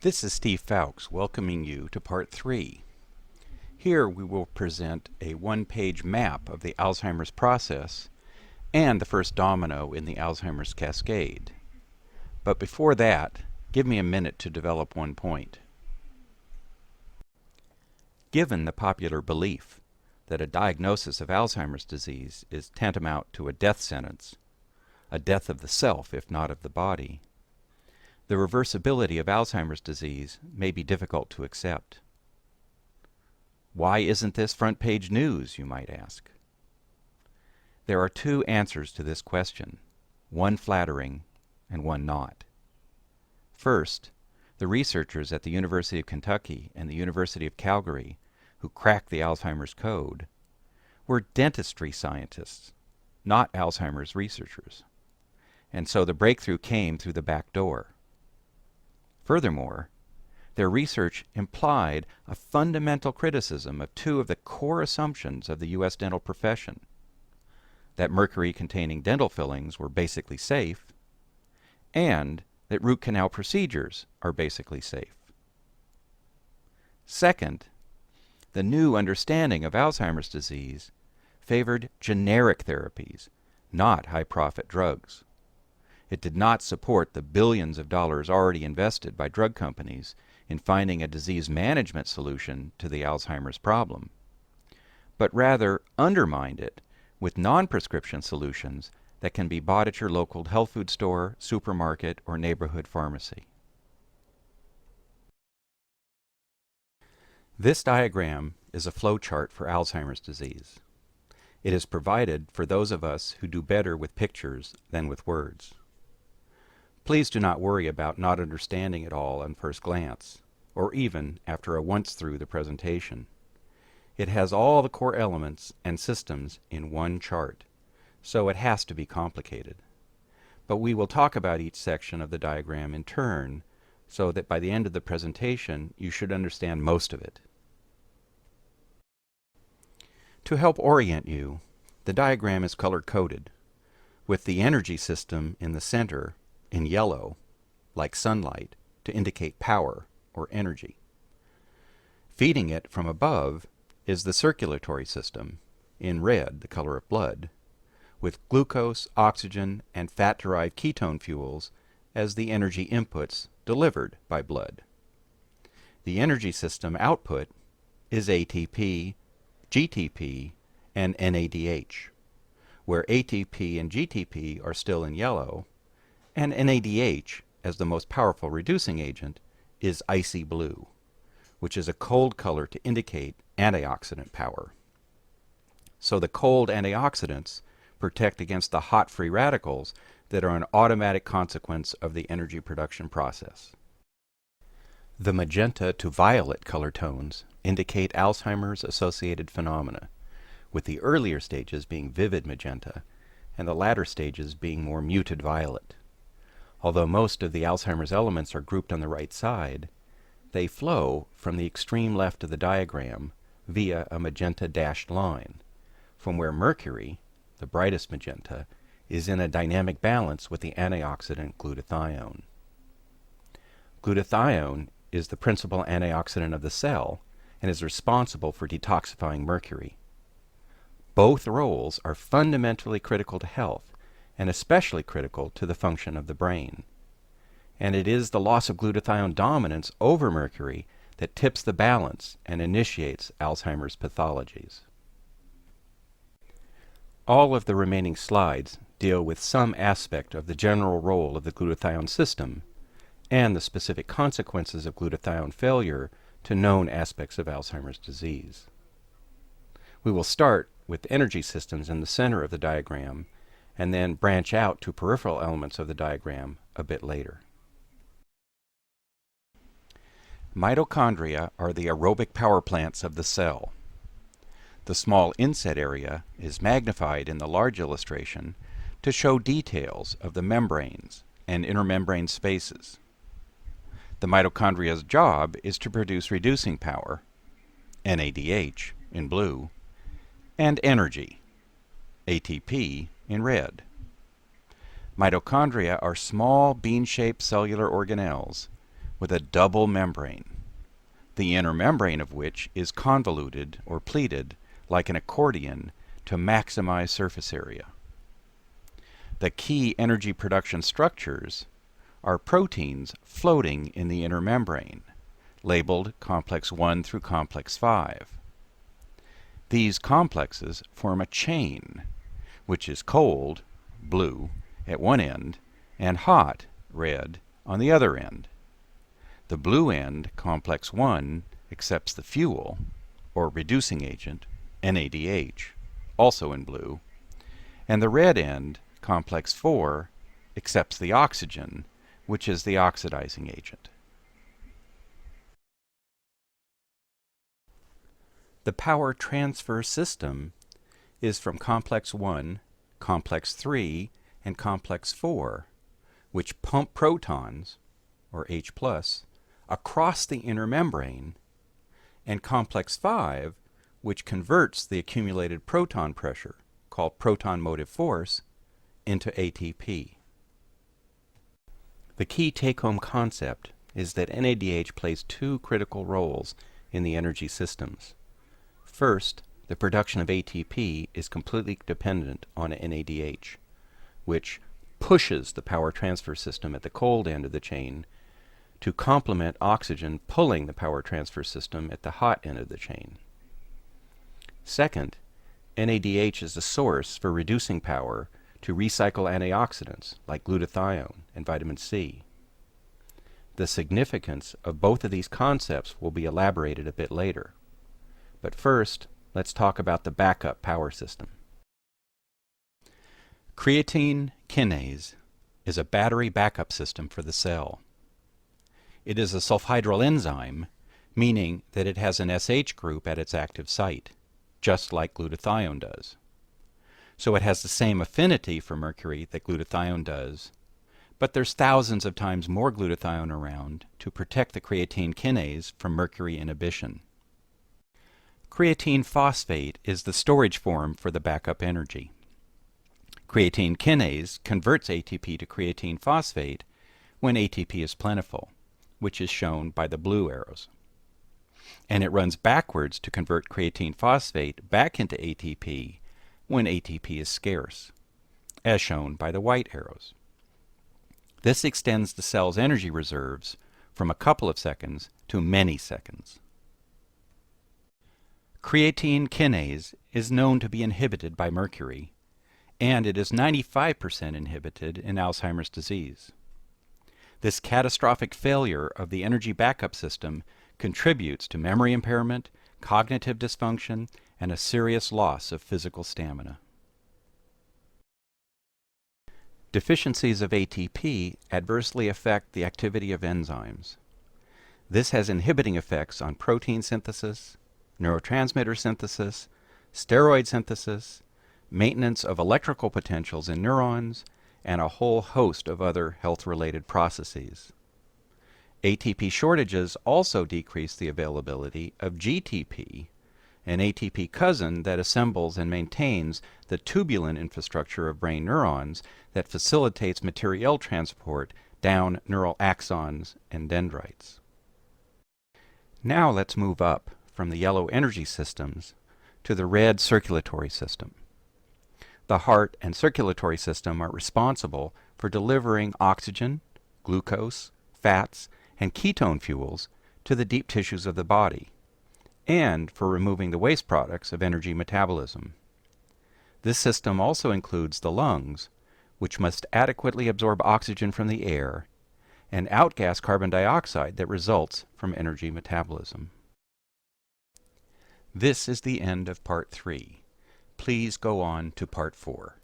This is Steve Fowkes welcoming you to Part 3. Here we will present a one-page map of the Alzheimer's process and the first domino in the Alzheimer's cascade. But before that, give me a minute to develop one point. Given the popular belief that a diagnosis of Alzheimer's disease is tantamount to a death sentence, a death of the self if not of the body, the reversibility of Alzheimer's disease may be difficult to accept. Why isn't this front-page news, you might ask? There are two answers to this question, one flattering and one not. First, the researchers at the University of Kentucky and the University of Calgary who cracked the Alzheimer's code were dentistry scientists, not Alzheimer's researchers. And so the breakthrough came through the back door. Furthermore, their research implied a fundamental criticism of two of the core assumptions of the U.S. dental profession, that mercury-containing dental fillings were basically safe, and that root canal procedures are basically safe. Second, the new understanding of Alzheimer's disease favored generic therapies, not high-profit drugs. It did not support the billions of dollars already invested by drug companies in finding a disease management solution to the Alzheimer's problem, but rather undermined it with non-prescription solutions that can be bought at your local health food store, supermarket, or neighborhood pharmacy. This diagram is a flowchart for Alzheimer's disease. It is provided for those of us who do better with pictures than with words. Please do not worry about not understanding it all on first glance, or even after a once through the presentation. It has all the core elements and systems in one chart, so it has to be complicated. But we will talk about each section of the diagram in turn, so that by the end of the presentation you should understand most of it. To help orient you, the diagram is color-coded, with the energy system in the center in yellow, like sunlight, to indicate power or energy. Feeding it from above is the circulatory system, in red, the color of blood, with glucose, oxygen, and fat-derived ketone fuels as the energy inputs delivered by blood. The energy system output is ATP, GTP, and NADH, where ATP and GTP are still in yellow, and NADH, as the most powerful reducing agent, is icy blue, which is a cold color to indicate antioxidant power. So the cold antioxidants protect against the hot free radicals that are an automatic consequence of the energy production process. The magenta to violet color tones indicate Alzheimer's associated phenomena, with the earlier stages being vivid magenta and the latter stages being more muted violet. Although most of the Alzheimer's elements are grouped on the right side, they flow from the extreme left of the diagram via a magenta dashed line, from where mercury, the brightest magenta, is in a dynamic balance with the antioxidant glutathione. Glutathione is the principal antioxidant of the cell and is responsible for detoxifying mercury. Both roles are fundamentally critical to health, and especially critical to the function of the brain. And it is the loss of glutathione dominance over mercury that tips the balance and initiates Alzheimer's pathologies. All of the remaining slides deal with some aspect of the general role of the glutathione system and the specific consequences of glutathione failure to known aspects of Alzheimer's disease. We will start with energy systems in the center of the diagram and then branch out to peripheral elements of the diagram a bit later. Mitochondria are the aerobic power plants of the cell. The small inset area is magnified in the large illustration to show details of the membranes and intermembrane spaces. The mitochondria's job is to produce reducing power, NADH in blue, and energy, ATP in red. Mitochondria are small bean-shaped cellular organelles with a double membrane, the inner membrane of which is convoluted or pleated like an accordion to maximize surface area. The key energy production structures are proteins floating in the inner membrane, labeled complex 1 through complex 5. These complexes form a chain, which is cold, blue, at one end, and hot, red, on the other end. The blue end, complex 1, accepts the fuel, or reducing agent, NADH, also in blue, and the red end, complex 4, accepts the oxygen, which is the oxidizing agent. The power transfer system is from complex 1, complex 3, and complex 4, which pump protons, or H+, across the inner membrane, and complex 5, which converts the accumulated proton pressure, called proton motive force, into ATP. The key take-home concept is that NADH plays two critical roles in the energy systems. First, the production of ATP is completely dependent on NADH, which pushes the power transfer system at the cold end of the chain to complement oxygen pulling the power transfer system at the hot end of the chain. Second, NADH is the source for reducing power to recycle antioxidants like glutathione and vitamin C. The significance of both of these concepts will be elaborated a bit later. But first, let's talk about the backup power system. Creatine kinase is a battery backup system for the cell. It is a sulfhydryl enzyme, meaning that it has an SH group at its active site, just like glutathione does. So it has the same affinity for mercury that glutathione does, but there's thousands of times more glutathione around to protect the creatine kinase from mercury inhibition. Creatine phosphate is the storage form for the backup energy. Creatine kinase converts ATP to creatine phosphate when ATP is plentiful, which is shown by the blue arrows. And it runs backwards to convert creatine phosphate back into ATP when ATP is scarce, as shown by the white arrows. This extends the cell's energy reserves from a couple of seconds to many seconds. Creatine kinase is known to be inhibited by mercury, and it is 95% inhibited in Alzheimer's disease. This catastrophic failure of the energy backup system contributes to memory impairment, cognitive dysfunction, and a serious loss of physical stamina. Deficiencies of ATP adversely affect the activity of enzymes. This has inhibiting effects on protein synthesis, neurotransmitter synthesis, steroid synthesis, maintenance of electrical potentials in neurons, and a whole host of other health-related processes. ATP shortages also decrease the availability of GTP, an ATP cousin that assembles and maintains the tubulin infrastructure of brain neurons that facilitates materiel transport down neural axons and dendrites. Now let's move up from the yellow energy systems to the red circulatory system. The heart and circulatory system are responsible for delivering oxygen, glucose, fats, and ketone fuels to the deep tissues of the body, and for removing the waste products of energy metabolism. This system also includes the lungs, which must adequately absorb oxygen from the air and outgas carbon dioxide that results from energy metabolism. This is the end of Part 3. Please go on to Part 4.